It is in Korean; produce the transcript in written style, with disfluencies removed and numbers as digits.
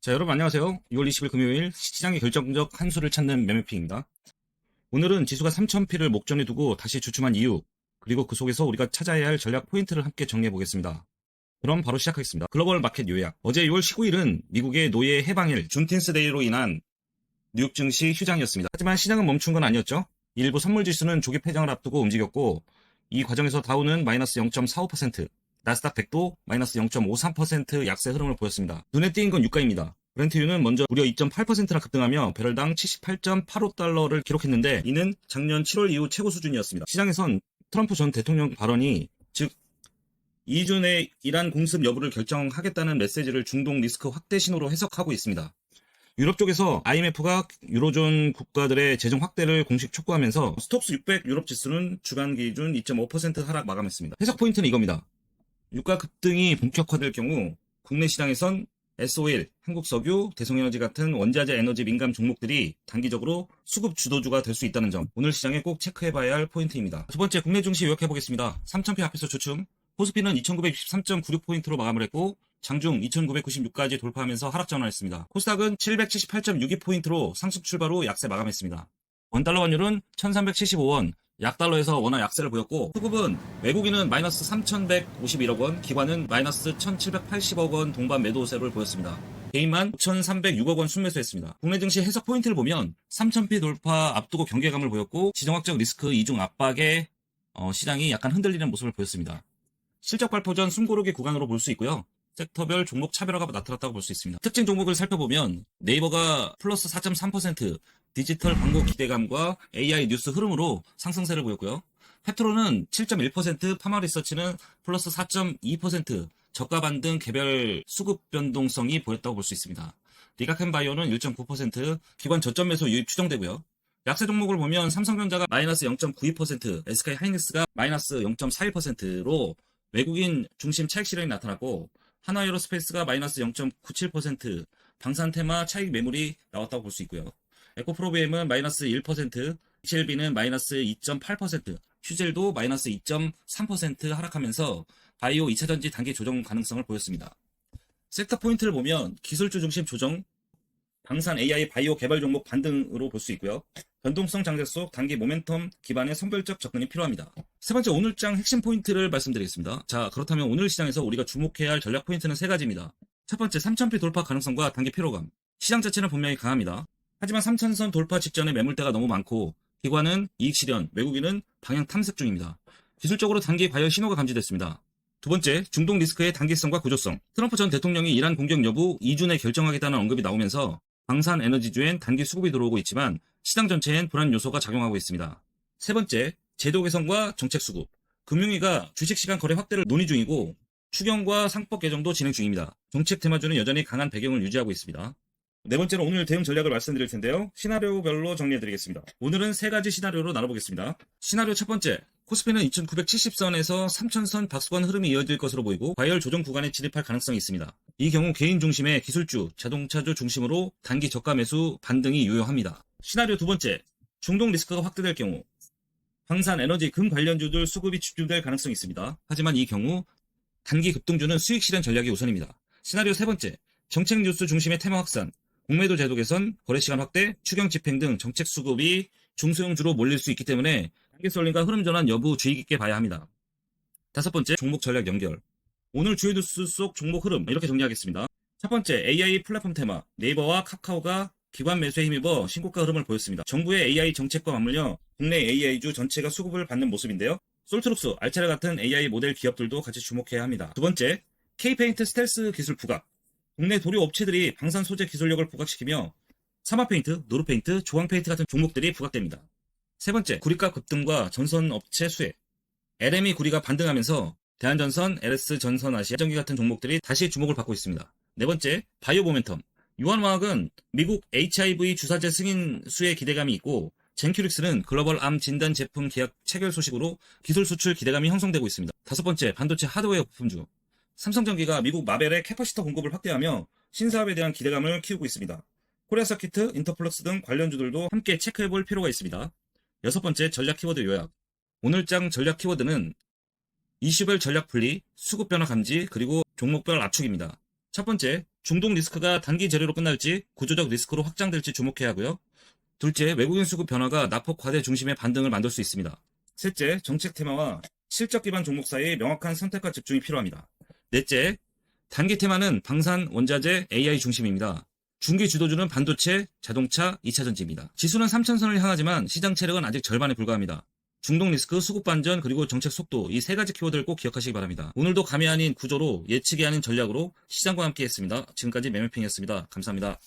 자, 여러분 안녕하세요. 6월 20일 금요일 시장의 결정적 한 수를 찾는 매매픽입니다. 오늘은 지수가 3000P를 목전에 두고 다시 주춤한 이유, 그리고 그 속에서 우리가 찾아야 할 전략 포인트를 함께 정리해 보겠습니다. 그럼 바로 시작하겠습니다. 글로벌 마켓 요약. 어제 6월 19일은 미국의 노예 해방일 준틴스 데이로 인한 뉴욕 증시 휴장이었습니다. 하지만 시장은 멈춘 건 아니었죠. 일부 선물 지수는 조기 폐장을 앞두고 움직였고, 이 과정에서 다우는 마이너스 0.45%, 나스닥 100도 마이너스 0.53% 약세 흐름을 보였습니다. 눈에 띄는 건 유가입니다. 브렌트유는 먼저 무려 2.8%나 급등하며 배럴당 78.85달러를 기록했는데, 이는 작년 7월 이후 최고 수준이었습니다. 시장에선 트럼프 전 대통령 발언이, 즉 2주 내 이란 공습 여부를 결정하겠다는 메시지를 중동 리스크 확대 신호로 해석하고 있습니다. 유럽 쪽에서 IMF가 유로존 국가들의 재정 확대를 공식 촉구하면서 스톡스 600 유럽 지수는 주간 기준 2.5% 하락 마감했습니다. 해석 포인트는 이겁니다. 유가 급등이 본격화될 경우 국내 시장에선 S-오일, 한국석유, 대성에너지 같은 원자재 에너지 민감 종목들이 단기적으로 수급 주도주가 될 수 있다는 점, 오늘 시장에 꼭 체크해봐야 할 포인트입니다. 두 번째, 국내 증시 요약해보겠습니다. 3000P 앞에서 주춤, 코스피는 2963.96포인트로 마감을 했고 장중 2996까지 돌파하면서 하락 전환했습니다. 코스닥은 778.62포인트로 상승 출발 후 약세 마감했습니다. 원달러 환율은 1375원, 약달러에서 워낙 약세를 보였고, 수급은 외국인은 마이너스 3151억 원, 기관은 마이너스 1780억 원 동반 매도 세를 보였습니다. 개인만 5306억 원 순매수했습니다. 국내 증시 해석 포인트를 보면 3000P 돌파 앞두고 경계감을 보였고, 지정학적 리스크 이중 압박에 시장이 약간 흔들리는 모습을 보였습니다. 실적 발표 전 숨고르기 구간으로 볼 수 있고요. 섹터별 종목 차별화가 나타났다고 볼 수 있습니다. 특징 종목을 살펴보면 네이버가 플러스 4.3%, 디지털 광고 기대감과 AI 뉴스 흐름으로 상승세를 보였고요. 페트로는 7.1%, 파마리서치는 플러스 4.2%, 저가 반등 개별 수급 변동성이 보였다고 볼 수 있습니다. 리가켄바이오는 1.9%, 기관 저점 매수 유입 추정되고요. 약세 종목을 보면 삼성전자가 마이너스 0.92%, SK하이닉스가 마이너스 0.41%로 외국인 중심 차익 실현이 나타났고, 하나에어로스페이스가 마이너스 0.97%, 방산테마 차익 매물이 나왔다고 볼 수 있고요. 에코프로비엠은 마이너스 1%, HLB는 마이너스 2.8%, 휴젤도 마이너스 2.3% 하락하면서 바이오 2차전지 단기 조정 가능성을 보였습니다. 섹터 포인트를 보면 기술주 중심 조정, 방산 AI 바이오 개발 종목 반등으로 볼 수 있고요. 변동성 장세 속 단기 모멘텀 기반의 선별적 접근이 필요합니다. 세 번째, 오늘장 핵심 포인트를 말씀드리겠습니다. 자, 그렇다면 오늘 시장에서 우리가 주목해야 할 전략 포인트는 세 가지입니다. 첫 번째, 3000P 돌파 가능성과 단기 피로감. 시장 자체는 분명히 강합니다. 하지만 3000선 돌파 직전에 매물대가 너무 많고, 기관은 이익 실현, 외국인은 방향 탐색 중입니다. 기술적으로 단기 과열 신호가 감지됐습니다. 두 번째, 중동 리스크의 단기성과 구조성. 트럼프 전 대통령이 이란 공격 여부 2주 내 결정하겠다는 언급이 나오면서 방산 에너지주엔 단기 수급이 들어오고 있지만 시장 전체엔 불안 요소가 작용하고 있습니다. 세 번째, 제도 개선과 정책 수급. 금융위가 주식시간 거래 확대를 논의 중이고 추경과 상법 개정도 진행 중입니다. 정책 테마주는 여전히 강한 배경을 유지하고 있습니다. 네 번째로 오늘 대응 전략을 말씀드릴 텐데요. 시나리오별로 정리해드리겠습니다. 오늘은 세 가지 시나리오로 나눠보겠습니다. 시나리오 첫 번째, 코스피는 2970선에서 3000선 박스권 흐름이 이어질 것으로 보이고 과열 조정 구간에 진입할 가능성이 있습니다. 이 경우 개인 중심의 기술주, 자동차주 중심으로 단기 저가 매수 반등이 유효합니다. 시나리오 두 번째, 중동 리스크가 확대될 경우 방산, 에너지, 금 관련주들 수급이 집중될 가능성이 있습니다. 하지만 이 경우 단기 급등주는 수익 실현 전략이 우선입니다. 시나리오 세 번째, 정책 뉴스 중심의 테마 확산, 공매도 제도 개선, 거래시간 확대, 추경 집행 등 정책 수급이 중소형주로 몰릴 수 있기 때문에 단기 쏠림과 흐름 전환 여부 주의 깊게 봐야 합니다. 다섯 번째, 종목 전략 연결. 오늘 주요 뉴스 속 종목 흐름 이렇게 정리하겠습니다. 첫 번째, AI 플랫폼 테마. 네이버와 카카오가 기관 매수에 힘입어 신고가 흐름을 보였습니다. 정부의 AI 정책과 맞물려 국내 AI주 전체가 수급을 받는 모습인데요. 솔트룩스, 알차르 같은 AI 모델 기업들도 같이 주목해야 합니다. 두 번째, K페인트 스텔스 기술 부각. 국내 도료 업체들이 방산 소재 기술력을 부각시키며 사마페인트, 노르페인트, 조광페인트 같은 종목들이 부각됩니다. 세 번째, 구리값 급등과 전선업체 수혜. LME 구리가 반등하면서 대한전선, LS전선아시아 전기 같은 종목들이 다시 주목을 받고 있습니다. 네 번째, 바이오 모멘텀. 유한화학은 미국 HIV 주사제 승인 수혜 기대감이 있고 젠큐릭스는 글로벌 암 진단 제품 계약 체결 소식으로 기술 수출 기대감이 형성되고 있습니다. 다섯 번째, 반도체 하드웨어 부품주. 삼성전기가 미국 마벨의 캐퍼시터 공급을 확대하며 신사업에 대한 기대감을 키우고 있습니다. 코리아 서키트, 인터플럭스 등 관련주들도 함께 체크해볼 필요가 있습니다. 여섯 번째, 전략 키워드 요약. 오늘장 전략 키워드는 이슈별 전략 분리, 수급 변화 감지, 그리고 종목별 압축입니다. 첫 번째, 중동 리스크가 단기 재료로 끝날지 구조적 리스크로 확장될지 주목해야 하고요. 둘째, 외국인 수급 변화가 낙폭 과대 중심의 반등을 만들 수 있습니다. 셋째, 정책 테마와 실적 기반 종목 사이의 명확한 선택과 집중이 필요합니다. 넷째, 단기 테마는 방산, 원자재, AI 중심입니다. 중기 주도주는 반도체, 자동차, 2차전지입니다. 지수는 3,000선을 향하지만 시장 체력은 아직 절반에 불과합니다. 중동 리스크, 수급 반전, 그리고 정책 속도, 이 세 가지 키워드를 꼭 기억하시기 바랍니다. 오늘도 감이 아닌 구조로 예측이 아닌 전략으로 시장과 함께 했습니다. 지금까지 매매핑이었습니다. 감사합니다.